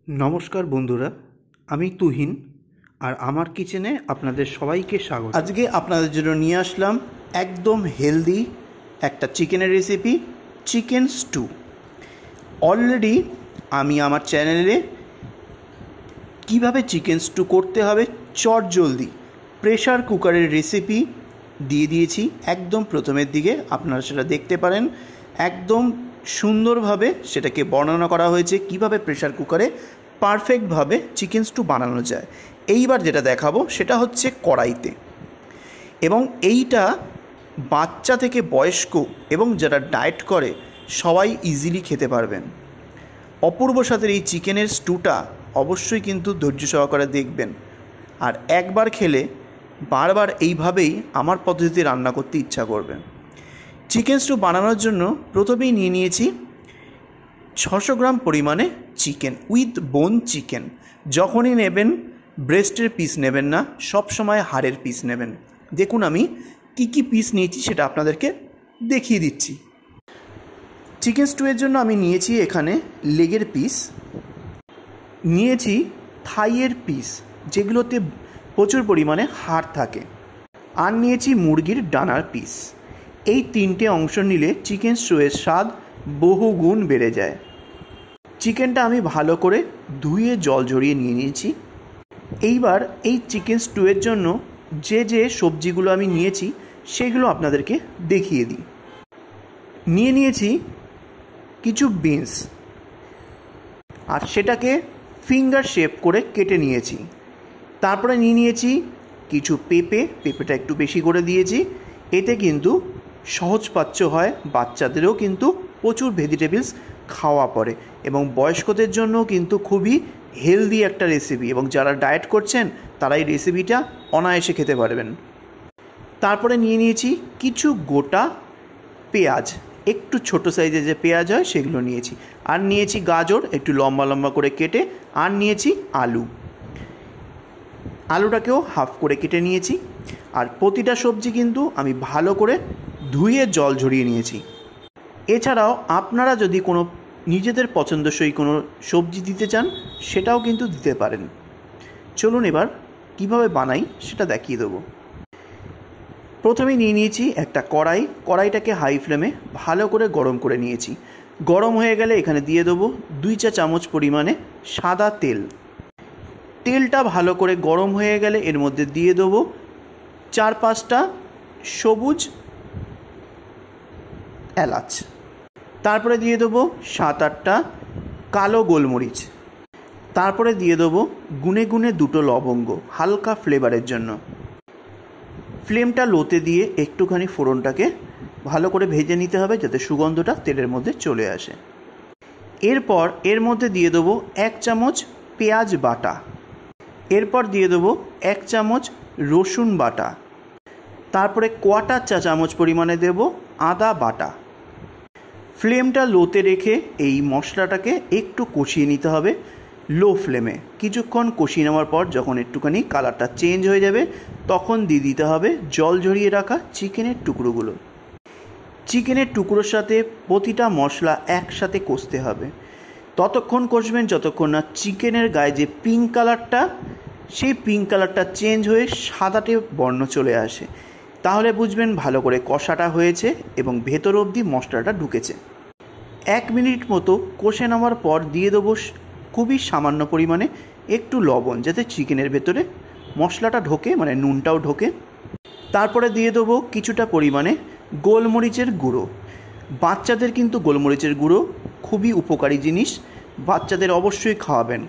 নমস্কার বন্ধুরা, আমি তুহিন আর আমার কিচেনে আপনাদের সবাইকে স্বাগত। আজকে আপনাদের জন্য নিয়ে আসলাম একদম হেলদি একটা চিকেনের রেসিপি, চিকেন স্টু। অলরেডি আমি আমার চ্যানেলে কিভাবে চিকেন স্টু করতে হবে চটজলদি প্রেশার কুকারের রেসিপি দিয়ে দিয়েছি। একদম প্রথমের দিকে আপনারা সেটা দেখতে পারেন। একদম সুন্দরভাবে সেটাকে বর্ণনা করা হয়েছে কিভাবে প্রেশার কুকারে পারফেক্টভাবে চিকেন স্টু বানানো যায়। এইবার যেটা দেখাবো সেটা হচ্ছে কড়াইতে, এবং এইটা বাচ্চা থেকে বয়স্ক এবং যারা ডায়েট করে সবাই ইজিলি খেতে পারবেন। অপূর্ব স্বাদের এই চিকেনের স্টুটা অবশ্যই কিন্তু ধৈর্য সহকারে দেখবেন, আর একবার খেলে বারবার এইভাবেই আমার পদ্ধতিতে রান্না করতে ইচ্ছা করবে। চিকেন স্টু বানানোর জন্য প্রথমেই নিয়ে নিয়েছি 600 গ্রাম পরিমাণে চিকেন উইথ বোন চিকেন। যখনই নেবেন ব্রেস্টের পিস নেবেন না, সব সময় হাড়ের পিস নেবেন। দেখুন আমি কি পিস নিয়েছি সেটা আপনাদেরকে দেখিয়ে দিচ্ছি। চিকেন স্টুয়ের জন্য আমি নিয়েছি এখানে লেগের পিস, নিয়েছি থাইয়ের পিস যেগুলোতে প্রচুর পরিমাণে হাড় থাকে, আর নিয়েছি মুরগির ডানার পিস। এই তিনটে অংশ নিলে চিকেন স্টুয়ের স্বাদ বহুগুণ বেড়ে যায়। চিকেনটা আমি ভালো করে ধুয়ে জল ঝরিয়ে নিয়ে নিয়েছি। এইবার এই চিকেন স্টুয়ের জন্য যে যে সবজিগুলো আমি নিয়েছি সেগুলো আপনাদেরকে দেখিয়ে দিই। নিয়েছি কিছু বিনস, আর সেটাকে ফিঙ্গার শেপ করে কেটে নিয়েছি। তারপরে নিয়েছি কিছু পেঁপেটা একটু বেশি করে দিয়েছি। এতে কিন্তু সহজপাচ্য হয়, বাচ্চাদেরও কিন্তু প্রচুর ভেজিটেবলস খাওয়া পড়ে, এবং বয়স্কদের জন্য কিন্তু খুবই হেলদি একটা রেসিপি, এবং যারা ডায়েট করছেন তারা এই রেসিপিটা অনায়াসে খেতে পারবেন। তারপরে নিয়েছি কিছু গোটা পেঁয়াজ, একটু ছোট সাইজের যে পেঁয়াজ হয় সেগুলো নিয়েছি, আর নিয়েছি গাজর একটু লম্বা লম্বা করে কেটে, আর নিয়েছি আলুটাকেও হাফ করে কেটে নিয়েছি। আর প্রতিটা সবজি কিন্তু আমি ভালো করে ধুয়ে জল ঝরিয়ে নিয়েছি। এছাড়াও আপনারা যদি কোনো নিজেদের পছন্দসই কোনো সবজি দিতে চান সেটাও কিন্তু দিতে পারেন। চলুন এবার কিভাবে বানাই সেটা দেখিয়ে দেবো। প্রথমে নিয়েছি একটা কড়াইটাকে হাই ফ্লেমে ভালো করে গরম করে নিয়েছি। গরম হয়ে গেলে এখানে দিয়ে দেবো 2 চা চামচ পরিমাণে সাদা তেল। তেলটা ভালো করে গরম হয়ে গেলে এর মধ্যে দিয়ে দেবো 4-5টা সবুজ এলাচ। তারপরে দিয়ে দেবো 7-8টা কালো গোলমরিচ। তারপরে দিয়ে দেবো গুনে 2টো লবঙ্গ হালকা ফ্লেভারের জন্য। ফ্লেমটা লোতে দিয়ে একটুখানি ফোড়নটাকে ভালো করে ভেজে নিতে হবে যাতে সুগন্ধটা তেলের মধ্যে চলে আসে। এরপর এর মধ্যে দিয়ে দেবো 1 চামচ পেঁয়াজ বাটা। এরপর দিয়ে দেবো 1 চামচ রসুন বাটা। তারপরে 1/4 চা চামচ পরিমাণে দেব আদা বাটা। ফ্লেমটা লোতে রেখে এই মশলাটাকে একটু কষিয়ে নিতে হবে লো ফ্লেমে। কিছুক্ষণ কষিয়ে নেওয়ার পর যখন একটুখানি কালারটা চেঞ্জ হয়ে যাবে তখন দিয়ে দিতে হবে জল ঝরিয়ে রাখা চিকেনের টুকরোগুলো। চিকেনের টুকরোর সাথে প্রতিটা মশলা একসাথে কষতে হবে। ততক্ষণ কষবেন যতক্ষণ না চিকেনের গায়ে যে পিঙ্ক কালারটা, সেই পিঙ্ক কালারটা চেঞ্জ হয়ে সাদাটে বর্ণ চলে আসে। তাহলে বুঝবেন ভালো করে কষাটা হয়েছে এবং ভেতর অবধি মশলাটা ঢুকেছে। 1 মিনিট মতো কষে নেওয়ার পর দিয়ে দেবো খুবই সামান্য পরিমাণে একটু লবণ, যাতে চিকেনের ভেতরে মশলাটা ঢোকে, মানে নুনটাও ঢোকে। তারপরে দিয়ে দেবো কিছুটা পরিমাণে গোলমরিচের গুঁড়ো। বাচ্চাদের কিন্তু গোলমরিচের গুঁড়ো খুবই উপকারী জিনিস, বাচ্চাদের অবশ্যই খাওয়াবেন।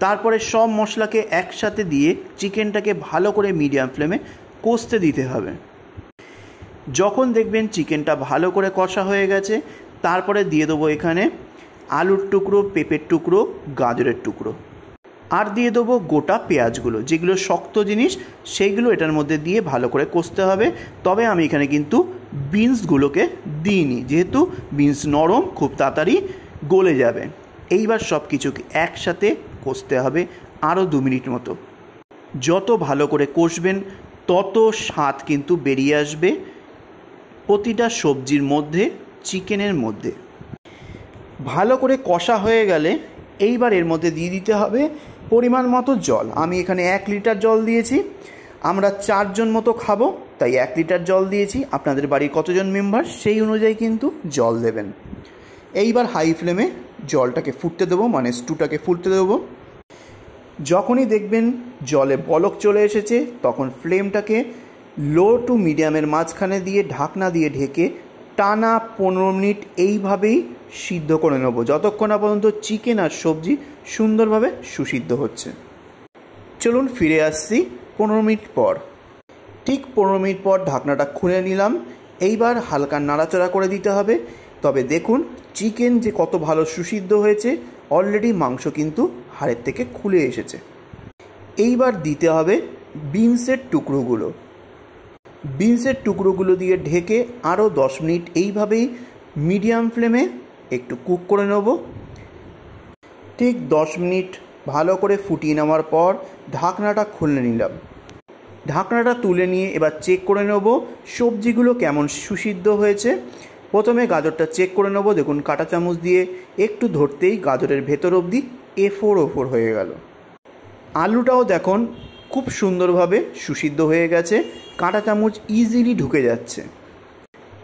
তারপরে সব মশলাকে একসাথে দিয়ে চিকেনটাকে ভালো করে মিডিয়াম ফ্লেমে কষতে দিতে হবে। যখন দেখবেন চিকেনটা ভালো করে কষা হয়ে গেছে তারপরে দিয়ে দেবো এখানে আলুর টুকরো, পেঁপের টুকরো, গাজরের টুকরো, আর দিয়ে দেবো গোটা পেঁয়াজগুলো, যেগুলো শক্ত জিনিস সেইগুলো এটার মধ্যে দিয়ে ভালো করে কষতে হবে। তবে আমি এখানে কিন্তু বিনসগুলোকে দিইনি, যেহেতু বিনস নরম, খুব তাড়াতাড়ি গলে যাবে। এইবার সব কিছুকে একসাথে কষতে হবে আরও 2 মিনিট মতো। যত ভালো করে কষবেন তত স্বাদ কিন্তু বেরিয়ে আসবে প্রতিটা সবজির মধ্যে, চিকেনের মধ্যে। ভালো করে কষা হয়ে গেলে এইবার এর মধ্যে দিয়ে দিতে হবে পরিমাণ মতো জল। আমি এখানে 1 লিটার জল দিয়েছি, আমরা 4 জন মতো খাবো তাই 1 লিটার জল দিয়েছি। আপনাদের বাড়ির কতজন মেম্বার সেই অনুযায়ী কিন্তু জল দেবেন। এইবার হাই ফ্লেমে জলটাকে ফুটতে দেবো, মানে স্টুটাকে ফুটতে দেবো। যখনই দেখবেন জলে বলক চলে এসেছে তখন ফ্লেমটাকে লো টু মিডিয়ামের মাঝখানে দিয়ে ঢাকনা দিয়ে ঢেকে টানা 15 মিনিট এইভাবেই সিদ্ধ করে নেব, যতক্ষণ না পর্যন্ত চিকেন আর সবজি সুন্দরভাবে সুসিদ্ধ হচ্ছে। চলুন ফিরে আসছি 15 মিনিট পর। ঠিক 15 মিনিট পর ঢাকনাটা খুলে নিলাম। এইবার হালকা নাড়াচাড়া করে দিতে হবে। তবে দেখুন চিকেন যে কত ভালো সুসিদ্ধ হয়েছে, অলরেডি মাংস কিন্তু হাড়ের থেকে খুলে এসেছে। এইবার দিতে হবে বিনসের টুকরোগুলো। বিনসের টুকরোগুলো দিয়ে ঢেকে আরও 10 মিনিট এইভাবেই মিডিয়াম ফ্লেমে একটু কুক করে নেব। ঠিক 10 মিনিট ভালো করে ফুটিয়ে নেওয়ার পর ঢাকনাটা খুলে নিলাম। ঢাকনাটা তুলে নিয়ে এবার চেক করে নেব সবজিগুলো কেমন সুসিদ্ধ হয়েছে। প্রথমে গাজরটা চেক করে নেব। দেখুন কাঁটা চামচ দিয়ে একটু ধরতেই গাজরের ভেতর অবধি এফোর ওফোর হয়ে গেল। আলুটাও দেখুন খুব সুন্দরভাবে সুসিদ্ধ হয়ে গেছে, কাঁটা চামচ ইজিলি ঢুকে যাচ্ছে।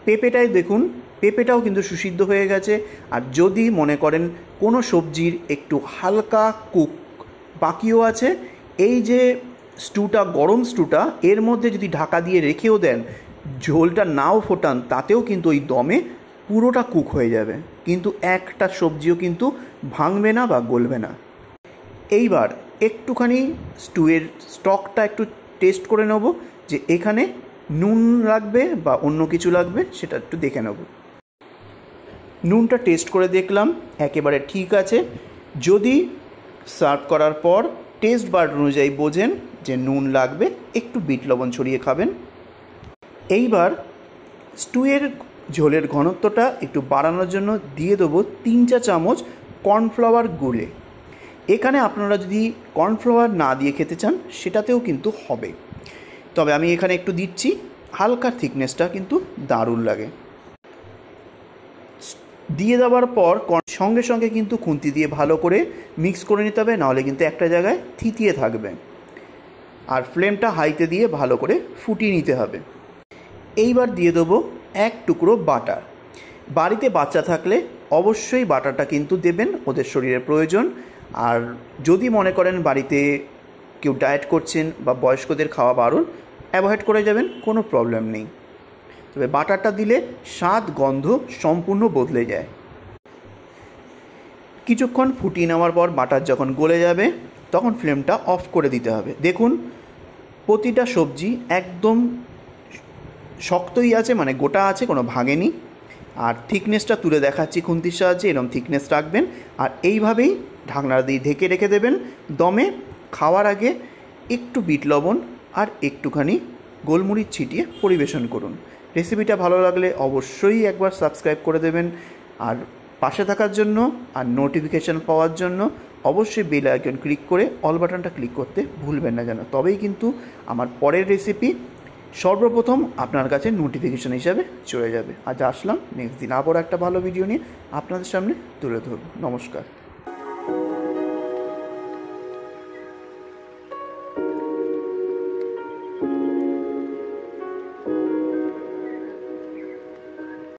পেঁপেটাই দেখুন, পেঁপেটাও কিন্তু সুসিদ্ধ হয়ে গেছে। আর যদি মনে করেন কোনো সবজির একটু হালকা কুক বাকিও আছে, এই যে স্টুটা, গরম স্টুটা, এর মধ্যে যদি ঢাকা দিয়ে রেখেও দেন, ঝোলটা নাও ফোটান, তাতেও কিন্তু ওই দমে পুরোটা কুক হয়ে যাবে, কিন্তু একটা সবজিও কিন্তু ভাঙবে না বা গলবে না। এইবার একটুখানি স্টুয়ের স্টকটা একটু টেস্ট করে নেব যে এখানে নুন লাগবে বা অন্য কিছু লাগবে, সেটা একটু দেখে নেব। নুনটা টেস্ট করে দেখলাম একেবারে ঠিক আছে। যদি সার্ভ করার পর টেস্ট বার অনুযায়ী বোঝেন যে নুন লাগবে, একটু বিট লবণ ছড়িয়ে খাবেন। এইবার স্টুয়ের ঝোলের ঘনত্বটা একটু বাড়ানোর জন্য দিয়ে দেবো 3 চা চামচ কর্নফ্লাওয়ার গুলে। এখানে আপনারা যদি কর্নফ্লাওয়ার না দিয়ে খেতে চান সেটাতেও কিন্তু হবে, তবে আমি এখানে একটু দিচ্ছি, হালকা থিকনেসটা কিন্তু দারুণ লাগে। দিয়ে দেওয়ার পর সঙ্গে সঙ্গে কিন্তু খুন্তি দিয়ে ভালো করে মিক্স করে নিতে হবে, নাহলে কিন্তু একটা জায়গায় থিতিয়ে থাকবে। আর ফ্লেমটা হাইতে দিয়ে ভালো করে ফুটিয়ে নিতে হবে। এইবার দিয়ে দেবো 1 টুকরো বাটার। বাড়িতে বাচ্চা থাকলে অবশ্যই বাটারটা কিন্তু দেবেন, ওদের শরীরের প্রয়োজন। আর যদি মনে করেন বাড়িতে কেউ ডায়েট করছেন বা বয়স্কদের খাওয়া বারণ, অ্যাভয়েড করে যাবেন, কোনো প্রবলেম নেই। তবে বাটারটা দিলে স্বাদ গন্ধ সম্পূর্ণ বদলে যায়। কিছুক্ষণ ফুটিয়ে নেওয়ার পর বাটার যখন গলে যাবে তখন ফ্লেমটা অফ করে দিতে হবে। দেখুন প্রতিটা সবজি একদম শক্তই আছে, মানে গোটা আছে, কোনো ভাঙেনি। আর থিকনেসটা তুলে দেখাচ্ছি খুন্তির সাহায্যে, এরকম থিকনেস রাখবেন। আর এইভাবেই ঢাকনা দিয়ে ঢেকে রেখে দেবেন দমে। খাওয়ার আগে একটু বিট লবণ আর একটুখানি গোলমরিচ ছিটিয়ে পরিবেশন করুন। রেসিপিটা ভালো লাগলে অবশ্যই একবার সাবস্ক্রাইব করে দেবেন। আর পাশে থাকার জন্য আর নোটিফিকেশান পাওয়ার জন্য অবশ্যই বেল আইকন ক্লিক করে অল বাটনটা ক্লিক করতে ভুলবেন না যেন, তবেই কিন্তু আমার পরের রেসিপি সর্বপ্রথম আপনার কাছে নোটিফিকেশান হিসাবে চলে যাবে। আজ আসলাম, নেক্সট দিন আবার একটা ভালো ভিডিও নিয়ে আপনাদের সামনে তুলে ধরব। নমস্কার।